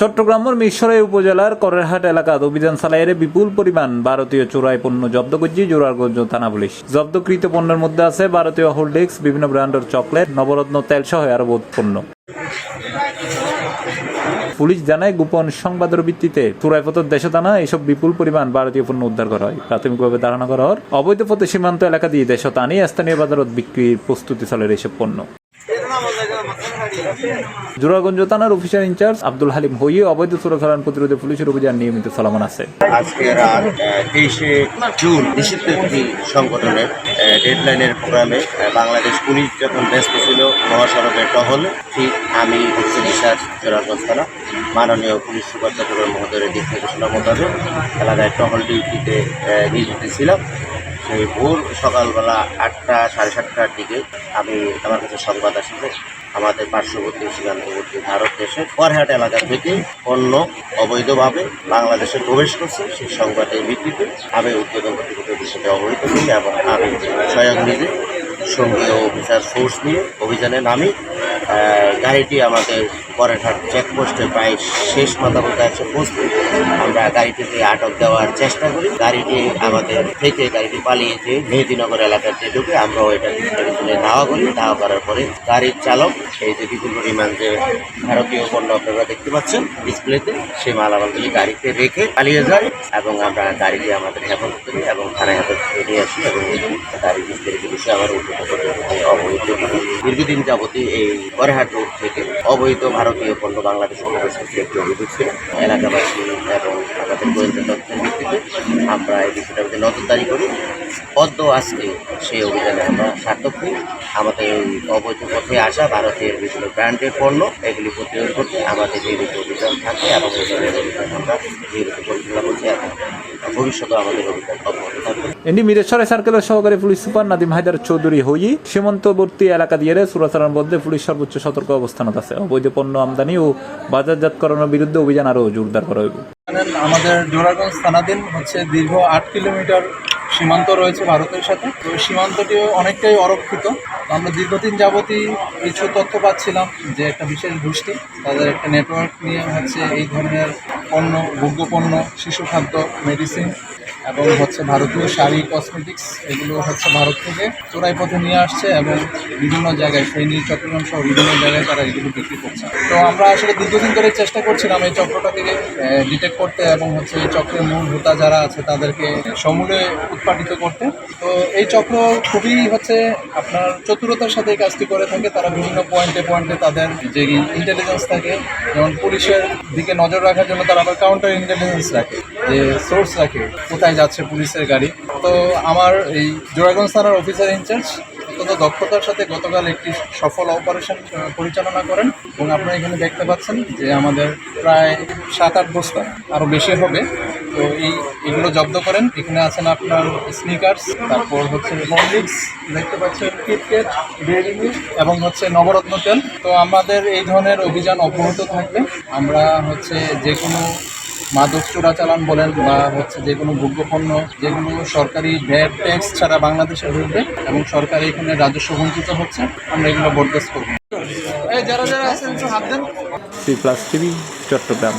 চট্টগ্রামের মিরসরাই উপজেলার করেরহাট এলাকাত অভিযান চালাইয়ে বিপুল পরিমাণ ভারতীয় চোরাই পণ্য জব্দ করছে জোরারগঞ্জ থানা পুলিশ। জব্দকৃত পণ্যের মধ্যে আছে ভারতীয় হোল্ডিক্স, বিভিন্ন ব্র্যান্ডের চকলেট, নবরত্ন তেল সহ আরো বহুত পণ্য। পুলিশ জানায় গোপন সংবাদের ভিত্তিতে চোরাইপথর দেশে টানা এইসব বিপুল পরিমাণ ভারতীয় পণ্য উদ্ধার করা হয়। প্রাথমিকভাবে ধারণা করা হয় অবৈধ পথে সীমান্ত এলাকা দিয়ে দেশ টানি স্থানীয় বাজারত বিক্রির প্রস্তুতি চলে এইসব পণ্য। জোরারগঞ্জ থানার অফিসার ইনচার্জ আব্দুল হালিম হইয়ে অবৈধ চোরাচালান প্রতিরোধে পুলিশের অভিযান নিয়মিত চলমান আছে। আজকে রাত 23শে জুন নিষিদ্ধ একটি সংগঠনের ডেডলাইনের প্রোগ্রামে বাংলাদেশ পুলিশ যখন ব্যস্ত ছিল মহাসড়কের টহলে, ঠিক আমি বিচার জোরারগঞ্জ থানা মাননীয় পুলিশ সুপার চট্টগ্রাম মহোদয়ের দিক নির্দেশনা মোতাবেক এলাকায় টহল ডিউটিতে নিয়োজিত ছিলাম। সেই ভোর সকালবেলা 8টা সাড়ে 7টার দিকে আমার কাছে সংবাদ আসছে আমাদের পার্শ্ববর্তী সীমান্তবর্তী ভারত দেশের করেরহাট এলাকা থেকে পণ্য অবৈধভাবে বাংলাদেশে প্রবেশ করছে। সেই সংবাদের ভিত্তিতে আমি উদ্বোধন কর্তৃপক্ষের বিষয়টি অবহিত করি এবং আমি স্বয়ং নিজে সঙ্গীয় অফিসার ফোর্স নিয়ে অভিযানে নামি। গাড়িটি আমাদের করেরহাট চেকপোস্টে প্রায় শেষ কথা বলতে এসে পৌঁছতে আমরা গাড়িটিকে আটক দেওয়ার চেষ্টা করি। গাড়িটি আমাদের থেকে গাড়িটি পালিয়েছে মেহেদিনগর এলাকাতে ঢুকে আমরাও এটা ধাওয়া করি। ধাওয়া করার পরে গাড়ির চালক এই যে বিপুল পরিমাণ যে ভারতীয় পণ্য আপনারা দেখতে পাচ্ছেন ডিসপ্লেতে, সেই মালামালগুলি গাড়িতে রেখে পালিয়ে যায় এবং আমরা গাড়িটি আমাদের হেফাজত করি এবং থানায় হেফাজতে নিয়ে আসি এবং গাড়ির বিষয়ে আমার অবৈধ দীর্ঘদিন যাবতীয় এই করেরহাট রোড থেকে অবৈধ ভারতীয় পণ্য বাংলাদেশ প্রবেশ করছে একটি অভিযোগ ছিল। এলাকাবাসী এবং আমাদের গোয়েন্দা তথ্যের ভিত্তিতে আমরা এই বিষয়টার মধ্যে নজরদারি করি। পদ্ম আজকে সেই অভিযানে আমরা সার্থক হই। আমাদের অবৈধ পথে আসা ভারতের বিভিন্ন ব্র্যান্ডের পণ্য এগুলি প্রতিরোধ করতে আমাদের নিয়মিত অভিযান থাকে এবং অভিযান আমরা নিয়মিত পরিচালনা করছি এবং ভবিষ্যতে আমাদের অভিযান অব্যাহত থাকবে। এটি মিরসরাই সার্কেলের সহকারী পুলিশ সুপার নাদিম হায়দার চৌধুরী হই সীমান্তবর্তী এলাকা দিয়ে চোরাচালান মধ্যে পুলিশ সর্বোচ্চ সতর্ক অবস্থানত আছে। অবৈধ পণ্য আমদানি ও বাজারজাতকরণের বিরুদ্ধে অভিযান আরও জোরদার করা হইব। আমাদের জোরারগঞ্জ থানাধীন দীর্ঘ 8 কিলোমিটার সীমান্ত রয়েছে ভারতের সাথে। তো সীমান্তটিও অনেকটাই অরক্ষিত। আমরা দীর্ঘদিন যাবতই কিছু তথ্য পাচ্ছিলাম যে একটা বিশেষ গোষ্ঠী তাদের একটা নেটওয়ার্ক নিয়ে এই ধরনের পণ্য, ভোগ্য পণ্য, শিশু খাদ্য, মেডিসিন এবং ভারতীয় শাড়ি, কসমেটিক্স এগুলো ভারত থেকে চোরাই পথে নিয়ে আসছে এবং বিভিন্ন জায়গায় ফেনী, চট্টগ্রাম সহ বিভিন্ন জায়গায় তারা এগুলো বিক্রি করছে। তো আমরা আসলে দীর্ঘদিন ধরে চেষ্টা করছিলাম এই চক্রটাকে ডিটেক্ট করতে এবং এই চক্রের মূল হোতা যারা আছে তাদেরকে সমূলে উৎপাদিত করতে। তো এই চক্র খুবই আপনার চতুরতার সাথে এই কাজটি করে থাকে। তারা বিভিন্ন পয়েন্টে তাদের যে ইন্টেলিজেন্স থাকে, যেমন পুলিশের দিকে নজর রাখার জন্য তারা আবার কাউন্টার ইন্টেলিজেন্স রাখে, যে সোর্স রাখে কোথায় যাচ্ছে পুলিশের গাড়ি। তো আমার এই জোরারগঞ্জ থানার অফিসার ইনচার্জ অত্যন্ত দক্ষতার সাথে গতকাল একটি সফল অপারেশন পরিচালনা করেন এবং আপনারা এখানে দেখতে পাচ্ছেন যে আমাদের প্রায় 7-8 বস্তা আরও বেশি হবে। তো এগুলো জব্দ করেন। এখানে আছেন আপনার স্নিকার্স, তারপর হরলিক্স দেখতে পাচ্ছেন, কিটক্যাট, ডেইরি মিল্ক এবং নবরত্ন তেল। তো আমাদের এই ধরনের অভিযান অব্যাহত থাকবে। আমরা যে কোনো মাদক চোরাচালান বলেন বা যে কোনো ভোগ্যপণ্য যেগুলো সরকারি ভ্যাট ট্যাক্স ছাড়া বাংলাদেশে ঢুকবে এবং সরকার এখানে রাজস্ব বঞ্চিত হচ্ছে, আমরা এগুলো বরদাস্ত করবো। যারা আছেন হাত দেন। C+ TV Chittagong.